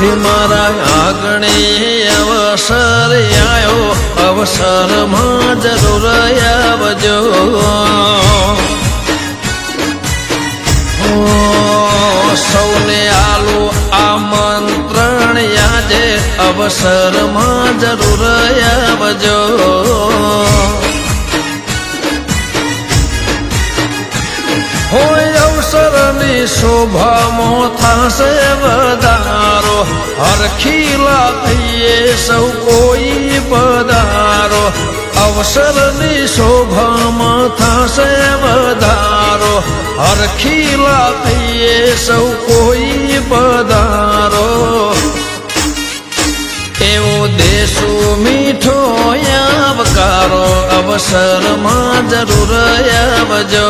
તેથી મારા આગણે અવસર આવ્યો, અવસરમાં જરૂર આવજો. સૌને આલો આમંત્રણ આજે, અવસરમાં જરૂર આવજો. હોય અવસરની શોભામાં થશે વધારો, હરખીલા થઈએ સૌ કોઈ પધારો. અવસરની શોભામાં થશે વધારો, હરખીલા થઈએ સૌ કોઈ પધારો. એવો દેશો મીઠો આવકારો, અવસરમાં જરૂર આવજો.